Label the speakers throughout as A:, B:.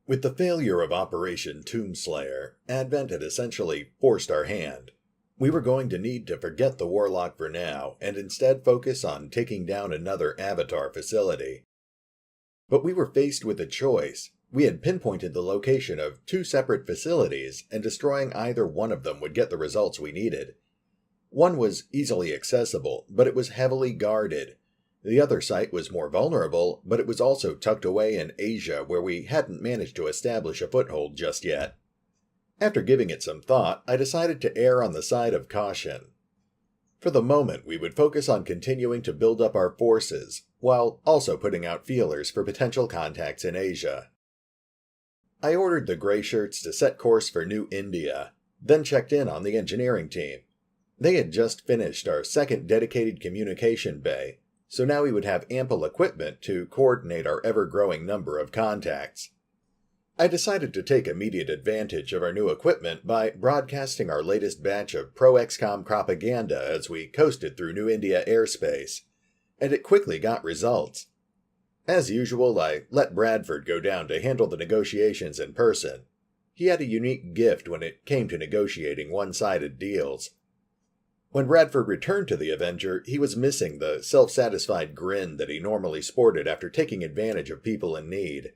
A: With the failure of Operation Tombslayer, Advent had essentially forced our hand. We were going to need to forget the Warlock for now, and instead focus on taking down another Avatar facility. But we were faced with a choice. We had pinpointed the location of two separate facilities, and destroying either one of them would get the results we needed. One was easily accessible, but it was heavily guarded. The other site was more vulnerable, but it was also tucked away in Asia where we hadn't managed to establish a foothold just yet. After giving it some thought, I decided to err on the side of caution. For the moment, we would focus on continuing to build up our forces, while also putting out feelers for potential contacts in Asia. I ordered the Grey Shirts to set course for New India, then checked in on the engineering team. They had just finished our second dedicated communication bay, so now we would have ample equipment to coordinate our ever-growing number of contacts. I decided to take immediate advantage of our new equipment by broadcasting our latest batch of pro-XCOM propaganda as we coasted through New India airspace, and it quickly got results. As usual, I let Bradford go down to handle the negotiations in person. He had a unique gift when it came to negotiating one-sided deals. When Bradford returned to the Avenger, he was missing the self-satisfied grin that he normally sported after taking advantage of people in need.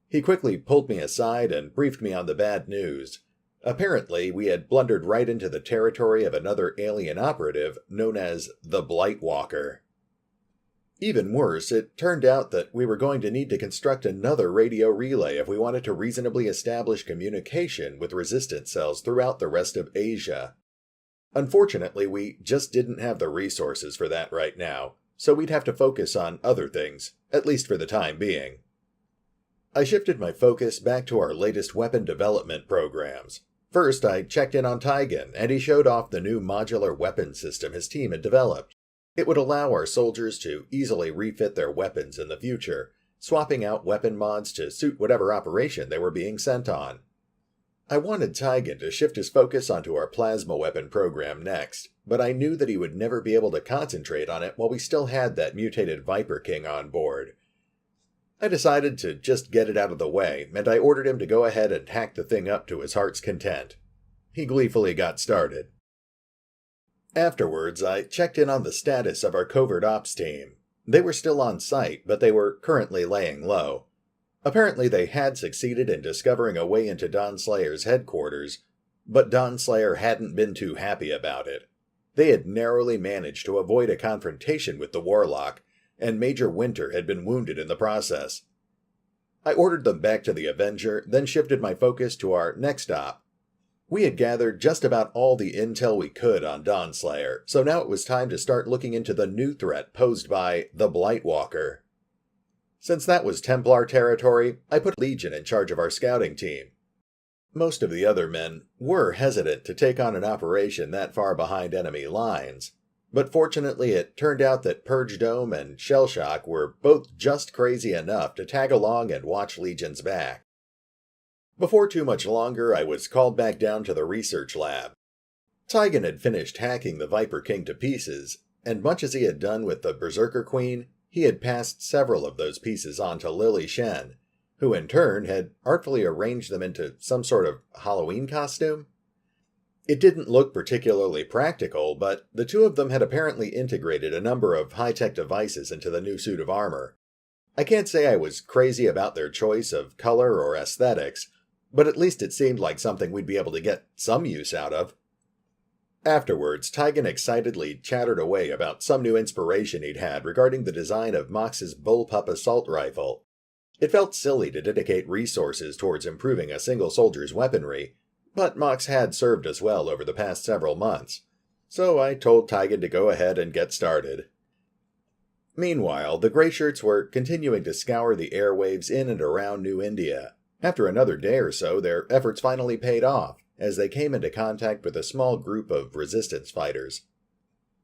A: He quickly pulled me aside and briefed me on the bad news. Apparently, we had blundered right into the territory of another alien operative known as the Blightwalker. Even worse, it turned out that we were going to need to construct another radio relay if we wanted to reasonably establish communication with resistance cells throughout the rest of Asia. Unfortunately, we just didn't have the resources for that right now, so we'd have to focus on other things, at least for the time being. I shifted my focus back to our latest weapon development programs. First, I checked in on Tygan, and he showed off the new modular weapon system his team had developed. It would allow our soldiers to easily refit their weapons in the future, swapping out weapon mods to suit whatever operation they were being sent on. I wanted Tygan to shift his focus onto our plasma weapon program next, but I knew that he would never be able to concentrate on it while we still had that mutated Viper King on board. I decided to just get it out of the way, and I ordered him to go ahead and hack the thing up to his heart's content. He gleefully got started. Afterwards, I checked in on the status of our covert ops team. They were still on site, but they were currently laying low. Apparently they had succeeded in discovering a way into Dawnslayer's headquarters, but Dawnslayer hadn't been too happy about it. They had narrowly managed to avoid a confrontation with the Warlock, and Major Winter had been wounded in the process. I ordered them back to the Avenger, then shifted my focus to our next op. We had gathered just about all the intel we could on Dawnslayer, so now it was time to start looking into the new threat posed by the Blightwalker. Since that was Templar territory, I put Legion in charge of our scouting team. Most of the other men were hesitant to take on an operation that far behind enemy lines, but fortunately it turned out that Purge Dome and Shellshock were both just crazy enough to tag along and watch Legion's back. Before too much longer, I was called back down to the research lab. Tygan had finished hacking the Viper King to pieces, and much as he had done with the Berserker Queen, he had passed several of those pieces on to Lily Shen, who in turn had artfully arranged them into some sort of Halloween costume. It didn't look particularly practical, but the two of them had apparently integrated a number of high-tech devices into the new suit of armor. I can't say I was crazy about their choice of color or aesthetics, but at least it seemed like something we'd be able to get some use out of. Afterwards, Tygan excitedly chattered away about some new inspiration he'd had regarding the design of Mox's bullpup assault rifle. It felt silly to dedicate resources towards improving a single soldier's weaponry, but Mox had served us well over the past several months, so I told Tygan to go ahead and get started. Meanwhile, the Grey Shirts were continuing to scour the airwaves in and around New India. After another day or so, their efforts finally paid off, as they came into contact with a small group of resistance fighters.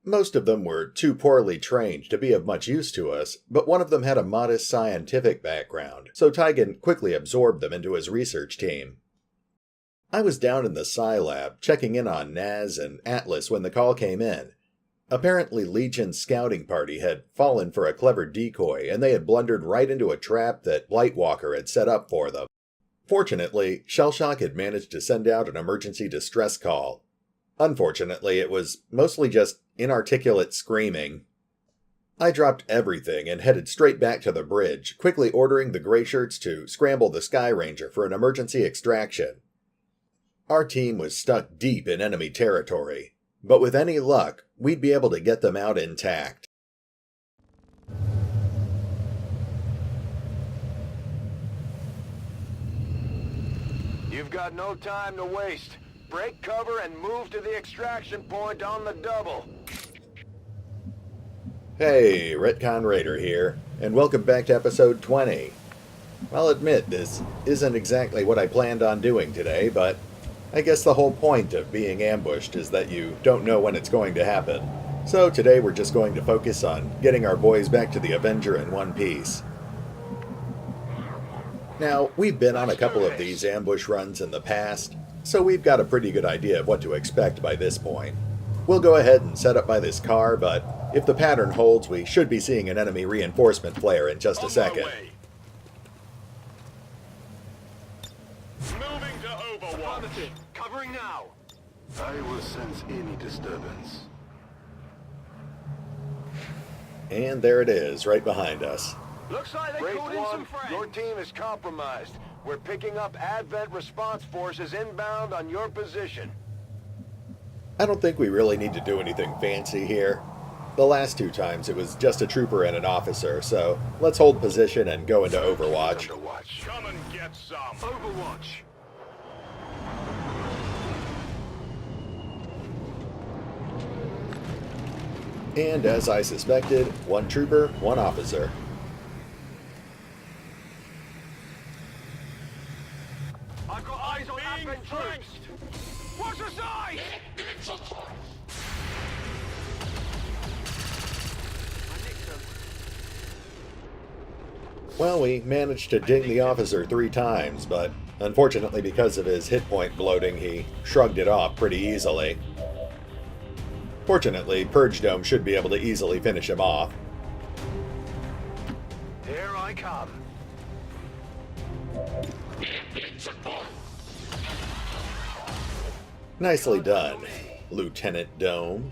A: Most of them were too poorly trained to be of much use to us, but one of them had a modest scientific background, so Tygan quickly absorbed them into his research team. I was down in the Sci Lab, checking in on Naz and Atlas when the call came in. Apparently Legion's scouting party had fallen for a clever decoy, and they had blundered right into a trap that Blightwalker had set up for them. Fortunately, Shellshock had managed to send out an emergency distress call. Unfortunately, it was mostly just inarticulate screaming. I dropped everything and headed straight back to the bridge, quickly ordering the Grey Shirts to scramble the Sky Ranger for an emergency extraction. Our team was stuck deep in enemy territory, but with any luck, we'd be able to get them out intact.
B: You've got no time to waste. Break cover and move to the extraction point on the double.
A: Hey, RetconRaider here, and welcome back to episode 20. I'll admit this isn't exactly what I planned on doing today, but I guess the whole point of being ambushed is that you don't know when it's going to happen. So today we're just going to focus on getting our boys back to the Avenger in one piece. Now, we've been on a couple of these ambush runs in the past, so we've got a pretty good idea of what to expect by this point. We'll go ahead and set up by this car, but if the pattern holds, we should be seeing an enemy reinforcement flare in just a second.
B: Moving to Overwatch. Covering now.
C: I will sense any disturbance.
A: And there it is, right behind us.
B: Looks like they called in some friends. Your team is compromised. We're picking up Advent response forces inbound on your position.
A: I don't think we really need to do anything fancy here. The last two times it was just a trooper and an officer, so let's hold position and go into Overwatch.
B: Come and get some. Overwatch.
A: And as I suspected, one trooper, one officer.
B: I've got eyes on Advent troops. Watch the side!
A: Well, we managed to ding the officer 3 times, but unfortunately because of his hit point bloating, he shrugged it off pretty easily. Fortunately, Purge Dome should be able to easily finish him off.
B: Here I come.
A: Nicely done, Lieutenant Dome.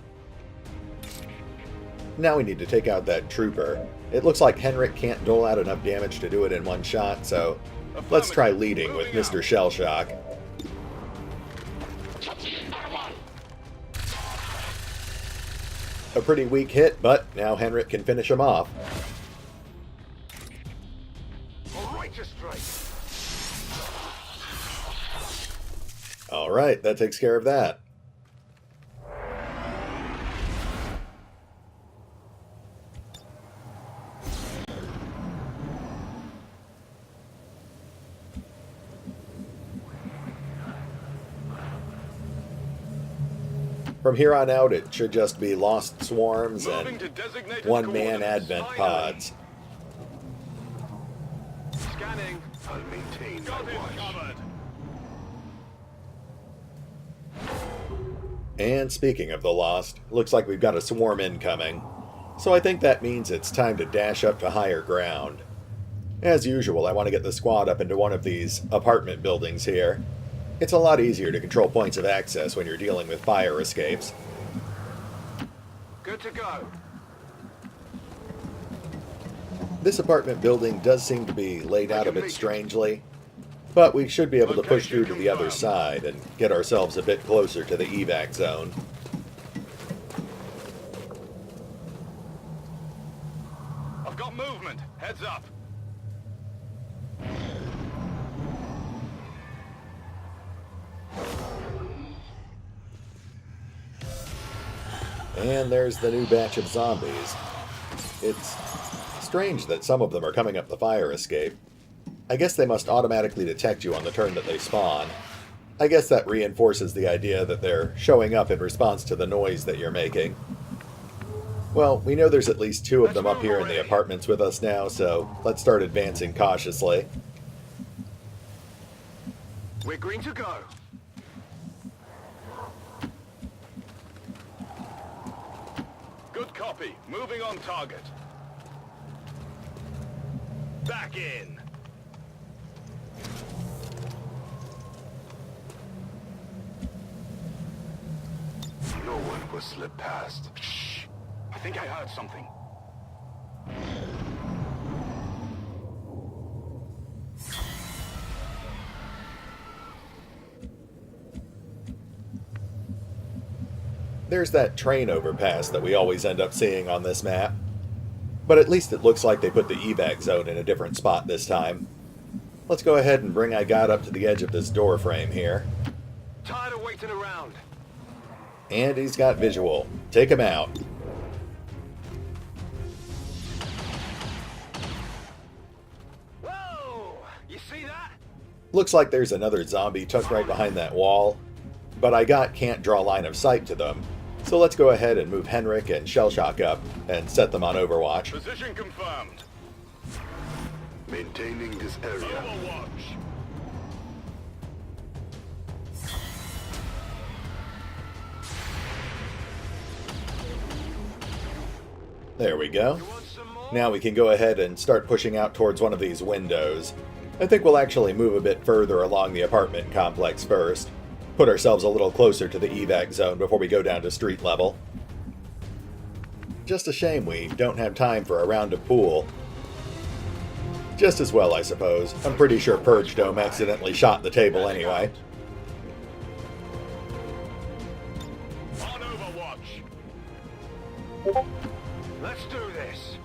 A: Now we need to take out that trooper. It looks like Henrik can't dole out enough damage to do it in one shot, so let's try leading with Mr. Shellshock. A pretty weak hit, but now Henrik can finish him off.
B: Righteous strike.
A: Alright, that takes care of that. From here on out, it should just be lost swarms and one-man Advent pods.
B: Scanning.
C: I'll maintain my watch.
A: And speaking of the lost, looks like we've got a swarm incoming. So I think that means it's time to dash up to higher ground. As usual, I want to get the squad up into one of these apartment buildings here. It's a lot easier to control points of access when you're dealing with fire escapes.
B: Good to go.
A: This apartment building does seem to be laid out a bit strangely, but we should be able to push through to the other side and get ourselves a bit closer to the evac zone.
B: I've got movement. Heads up.
A: And there's the new batch of zombies. It's strange that some of them are coming up the fire escape. I guess they must automatically detect you on the turn that they spawn. I guess that reinforces the idea that they're showing up in response to the noise that you're making. Well, we know there's at least 2 of them up here in the apartments with us now, so let's start advancing cautiously.
B: We're green to go. Good copy. Moving on target. Back in.
C: slip past.
D: Shh! I think I heard something.
A: There's that train overpass that we always end up seeing on this map. But at least it looks like they put the evac zone in a different spot this time. Let's go ahead and bring IGOT up to the edge of this door frame here.
B: Tired of waiting around.
A: And he's got visual. Take him out.
B: Whoa! You see that?
A: Looks like there's another zombie tucked right behind that wall. But IGOT can't draw line of sight to them. So let's go ahead and move Henrik and Shellshock up and set them on Overwatch.
D: Position confirmed.
C: Maintaining this area.
D: Overwatch.
A: There we go.
B: You want some more?
A: Now we can go ahead and start pushing out towards one of these windows. I think we'll actually move a bit further along the apartment complex first. Put ourselves a little closer to the evac zone before we go down to street level. Just a shame we don't have time for a round of pool. Just as well, I suppose. I'm pretty sure Purge Dome accidentally shot the table anyway.
D: On Overwatch.
B: Let's do this.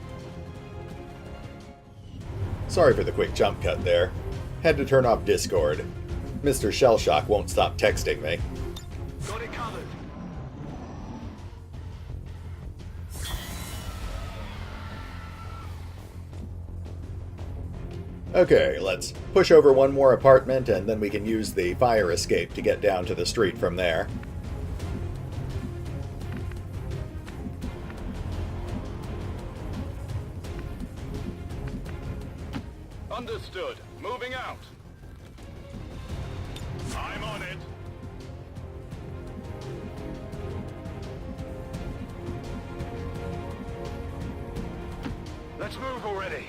A: Sorry for the quick jump cut there. Had to turn off Discord. Mr. Shellshock won't stop texting me.
B: Got it covered.
A: Okay, let's push over one more apartment and then we can use the fire escape to get down to the street from there.
D: Understood. Moving out. I'm on it.
B: Let's move already.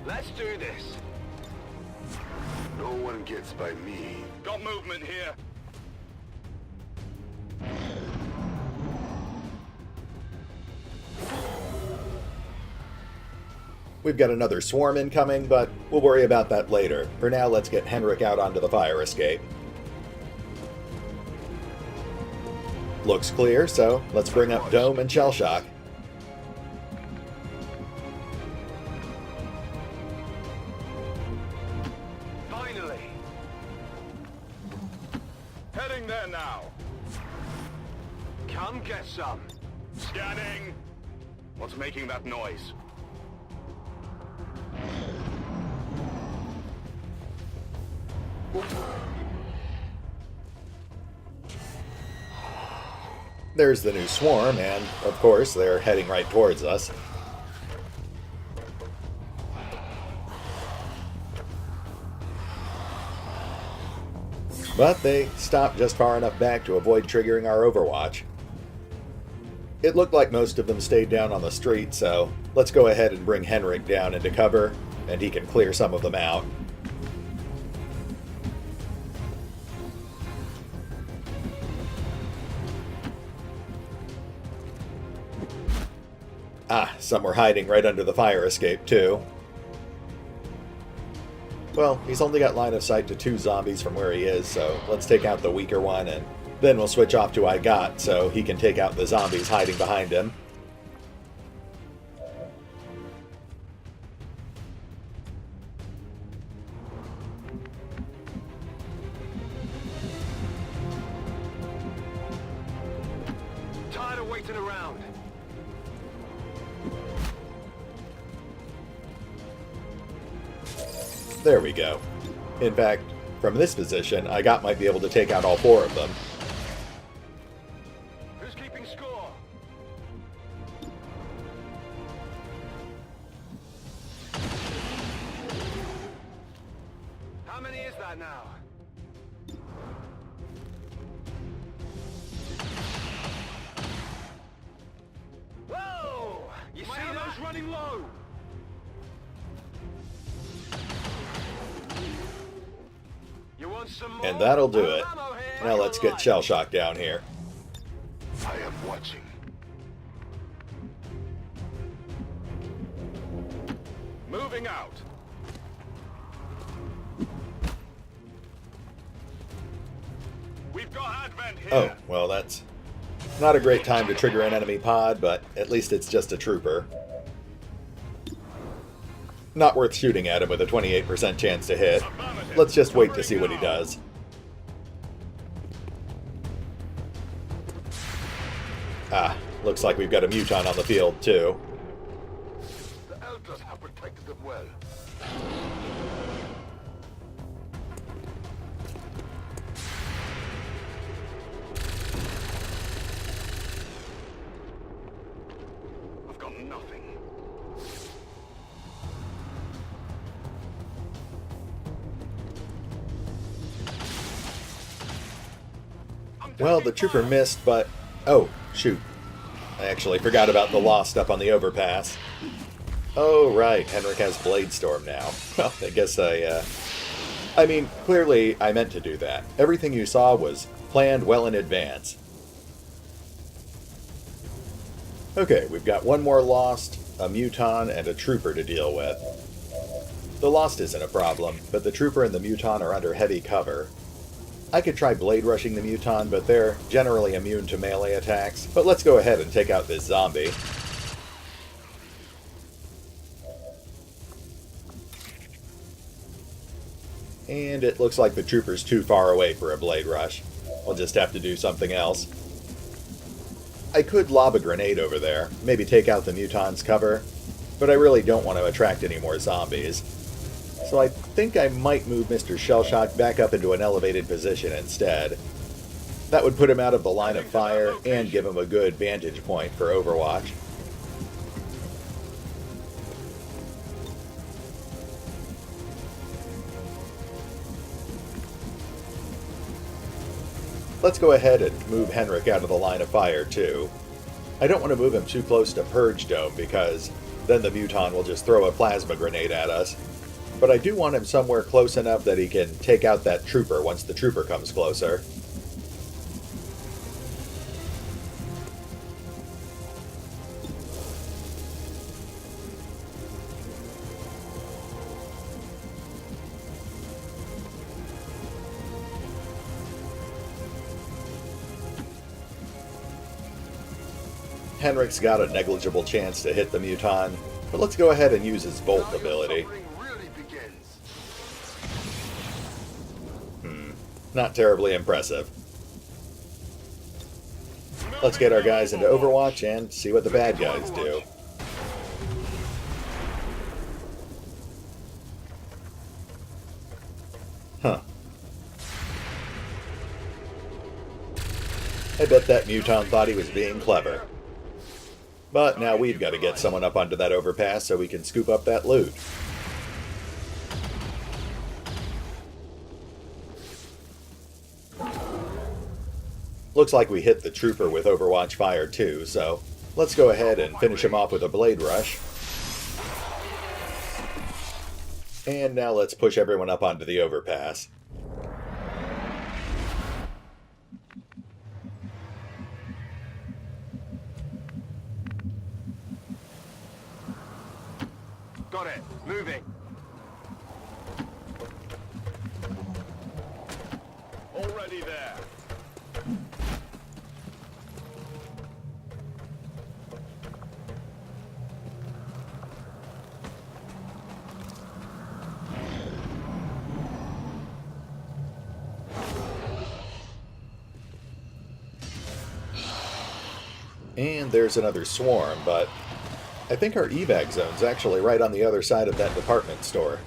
B: Let's do this.
C: No one gets by me.
D: Got movement here.
A: We've got another swarm incoming, but we'll worry about that later. For now, let's get Henrik out onto the fire escape. Looks clear, so let's bring up Dome and Shellshock.
B: Finally.
D: Heading there now.
B: Come get some.
D: Scanning. What's making that noise?
A: There's the new swarm, and, of course, they're heading right towards us. But they stopped just far enough back to avoid triggering our Overwatch. It looked like most of them stayed down on the street, so let's go ahead and bring Henrik down into cover, and he can clear some of them out. Ah, some were hiding right under the fire escape, too. Well, he's only got line of sight to 2 zombies from where he is, so let's take out the weaker one, and then we'll switch off to IGOT so he can take out the zombies hiding behind him.
B: Tired of waiting around.
A: There we go. In fact, from this position, IGOT might be able to take out all 4 of them.
B: Who's keeping score? How many is that now? Whoa! You see those running low? Want some more?
A: And that'll do it.
B: Ammo here.
A: Now let's get shell shock down here.
C: I am watching.
D: Moving out. We've got Advent here.
A: Oh, well, that's not a great time to trigger an enemy pod, but at least it's just a trooper. Not worth shooting at him with a 28% chance to hit. Let's just wait to see what he does. Ah, looks like we've got a muton on the field, too.
C: The elders have protected them well.
D: I've got nothing.
A: Well, the trooper missed, but... Oh, shoot. I actually forgot about the Lost up on the overpass. Oh, right, Henrik has Blade Storm now. Well, I guess I mean, clearly I meant to do that. Everything you saw was planned well in advance. Okay, we've got one more Lost, a Muton, and a Trooper to deal with. The Lost isn't a problem, but the Trooper and the Muton are under heavy cover. I could try blade rushing the Muton, but they're generally immune to melee attacks. But let's go ahead and take out this zombie. And it looks like the Trooper's too far away for a blade rush. We'll just have to do something else. I could lob a grenade over there, maybe take out the Muton's cover, but I really don't want to attract any more zombies. So I think I might move Mr. Shellshock back up into an elevated position instead. That would put him out of the line of fire and give him a good vantage point for Overwatch. Let's go ahead and move Henrik out of the line of fire too. I don't want to move him too close to Purge Dome because then the Muton will just throw a plasma grenade at us. But I do want him somewhere close enough that he can take out that trooper once the trooper comes closer. Henrik's got a negligible chance to hit the Muton, but let's go ahead and use his Bolt ability. Not terribly impressive. Let's get our guys into Overwatch and see what the bad guys do. Huh. I bet that Muton thought he was being clever. But now we've got to get someone up onto that overpass so we can scoop up that loot. Looks like we hit the trooper with Overwatch fire too, so let's go ahead and finish him off with a blade rush. And now let's push everyone up onto the overpass.
B: Got it. Moving.
D: Already there.
A: And there's another swarm, but I think our evac zone's actually right on the other side of that department store.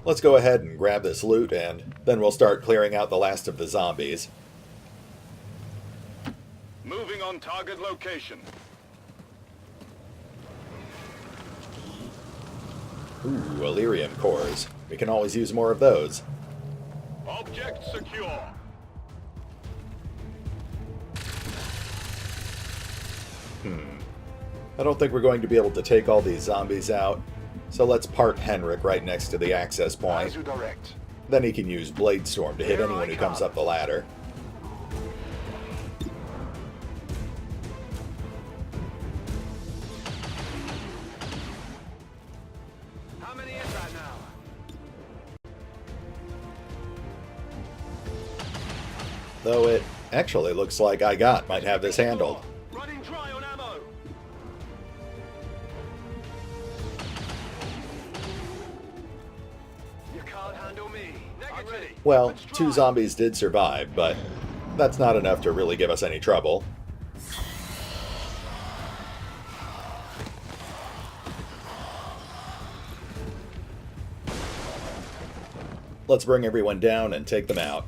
A: Let's go ahead and grab this loot, and then we'll start clearing out the last of the zombies.
D: Moving on target location.
A: Ooh, Illyrium cores. We can always use more of those.
D: Object secure.
A: I don't think we're going to be able to take all these zombies out, so let's park Henrik right next to the access point.
C: As you direct.
A: Then he can use Blade Storm to hit anyone who comes up the ladder.
B: How many is that now?
A: Though it actually looks like I might have this handled.
B: Running dry on ammo. You can't handle me. Negative.
A: Well, 2 zombies did survive, but that's not enough to really give us any trouble. Let's bring everyone down and take them out.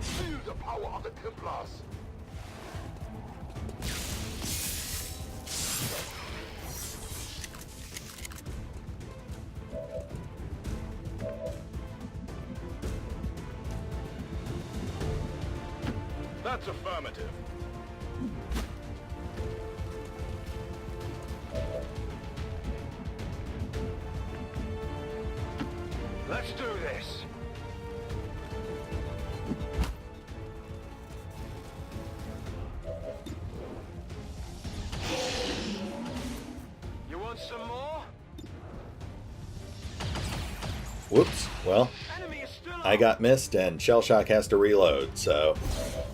C: Feel the power of the Templars.
D: That's affirmative.
B: Let's do this. You want some more?
A: Whoops, well,
B: Enemy is still
A: I got missed and Shellshock has to reload, so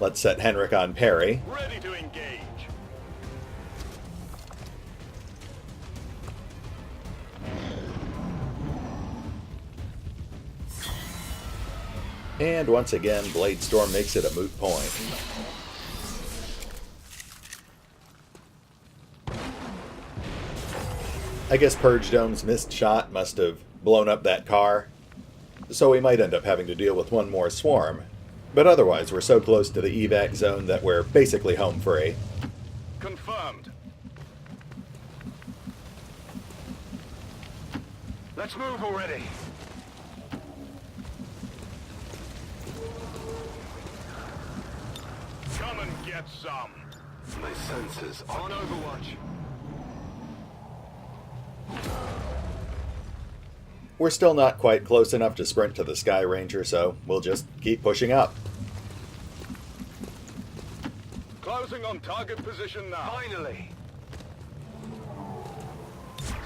A: let's set Henrik on parry.
D: Ready to engage.
A: And once again, Blade Storm makes it a moot point. I guess Purge Dome's missed shot must have blown up that car, so we might end up having to deal with one more swarm. But otherwise, we're so close to the evac zone that we're basically home free.
D: Confirmed.
B: Let's move already.
D: Come and get some.
C: My senses are
B: On Overwatch.
A: We're still not quite close enough to sprint to the Sky Ranger, so we'll just keep pushing up.
D: Closing on target position now.
B: Finally.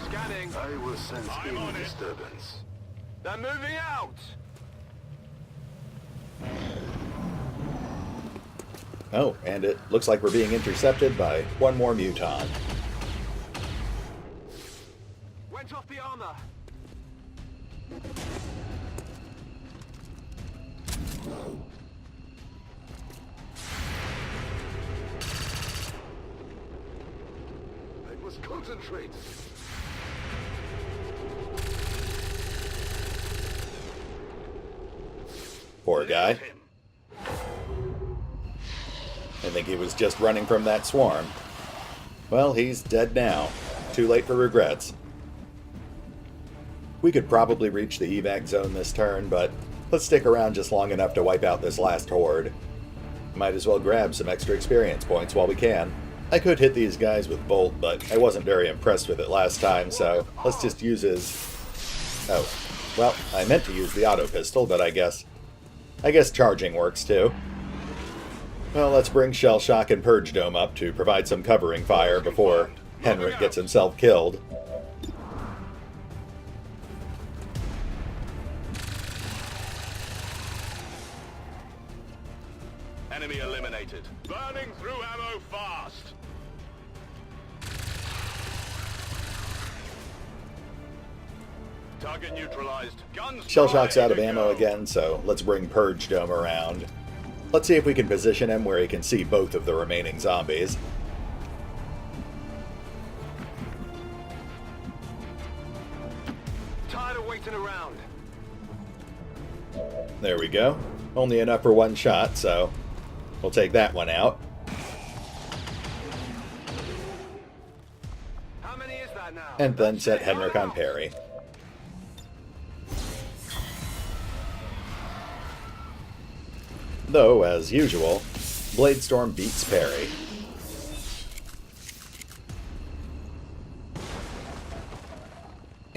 B: Scanning.
C: I will sense
D: I'm on
C: any
D: it.
C: disturbance.
B: They're moving out.
A: Oh, and it looks like we're being intercepted by one more muton.
B: Went off the armor.
C: I must concentrate.
A: Poor guy.
D: Him.
A: I think he was just running from that swarm. Well, he's dead now. Too late for regrets. We could probably reach the evac zone this turn, but let's stick around just long enough to wipe out this last horde. Might as well grab some extra experience points while we can. I could hit these guys with Bolt, but I wasn't very impressed with it last time, so let's just use his... Oh, well, I meant to use the auto pistol, but I guess charging works too. Well, let's bring Shellshock and Purge Dome up to provide some covering fire before Henrik gets himself killed.
D: Enemy eliminated. Burning through ammo fast. Target neutralized. Guns
A: Shellshock's
D: dry
A: out of
D: to
A: ammo
D: go.
A: again, so let's bring Purge Dome around. Let's see if we can position him where he can see both of the remaining zombies.
B: Tired of waiting around.
A: There we go. Only enough for one shot, so we'll take that one out.
B: How many is that now?
A: And then
B: That's
A: set
B: it.
A: Henrik on parry. Though, as usual, Blade Storm beats parry.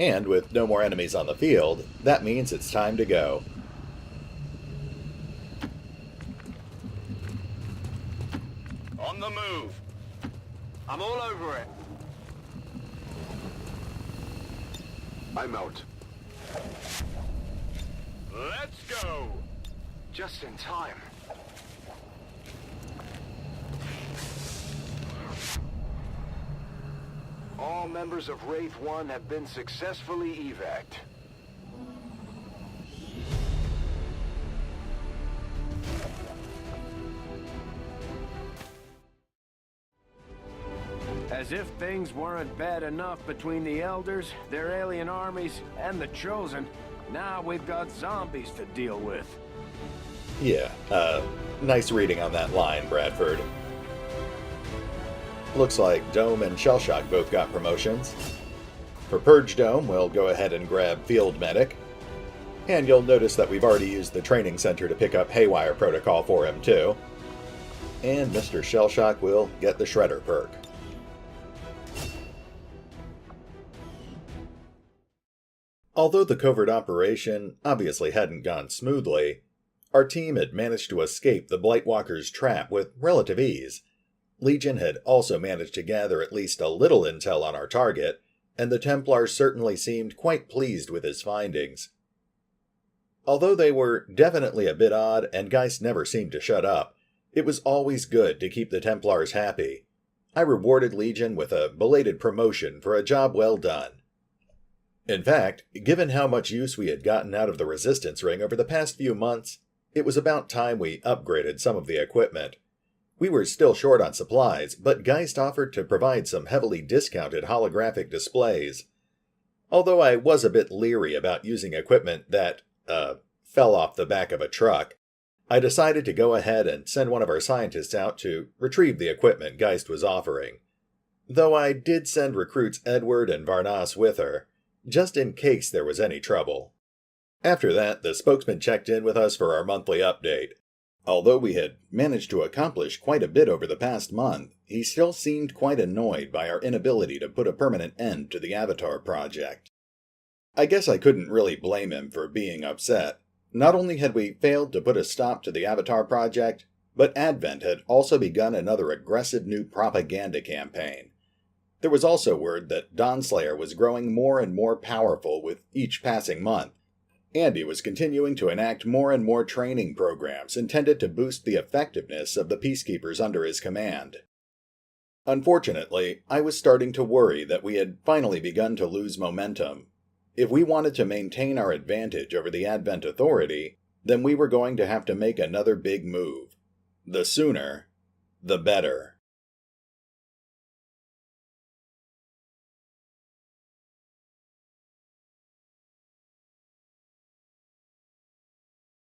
A: And with no more enemies on the field, that means it's time to go.
D: On the move.
B: I'm all over it.
C: I'm out.
D: Let's go.
B: Just in time. All members of Wraith 1 have been successfully evac'd. As if things weren't bad enough between the Elders, their alien armies, and the Chosen, now we've got zombies to deal with.
A: Yeah, nice reading on that line, Bradford. Looks like Dome and Shellshock both got promotions. For Purge Dome, we'll go ahead and grab Field Medic. And you'll notice that we've already used the training center to pick up Haywire Protocol for him, too. And Mr. Shellshock will get the Shredder perk. Although the covert operation obviously hadn't gone smoothly, our team had managed to escape the Blightwalker's trap with relative ease. Legion had also managed to gather at least a little intel on our target, and the Templars certainly seemed quite pleased with his findings. Although they were definitely a bit odd and Geist never seemed to shut up, it was always good to keep the Templars happy. I rewarded Legion with a belated promotion for a job well done. In fact, given how much use we had gotten out of the Resistance Ring over the past few months, it was about time we upgraded some of the equipment. We were still short on supplies, but Geist offered to provide some heavily discounted holographic displays. Although I was a bit leery about using equipment that, fell off the back of a truck, I decided to go ahead and send one of our scientists out to retrieve the equipment Geist was offering. Though I did send recruits Edward and Varnas with her, just in case there was any trouble. After that, the spokesman checked in with us for our monthly update. Although we had managed to accomplish quite a bit over the past month, he still seemed quite annoyed by our inability to put a permanent end to the Avatar project. I guess I couldn't really blame him for being upset. Not only had we failed to put a stop to the Avatar project, but Advent had also begun another aggressive new propaganda campaign. There was also word that Dawnslayer was growing more and more powerful with each passing month, and he was continuing to enact more and more training programs intended to boost the effectiveness of the peacekeepers under his command. Unfortunately, I was starting to worry that we had finally begun to lose momentum. If we wanted to maintain our advantage over the Advent Authority, then we were going to have to make another big move. The sooner, the better.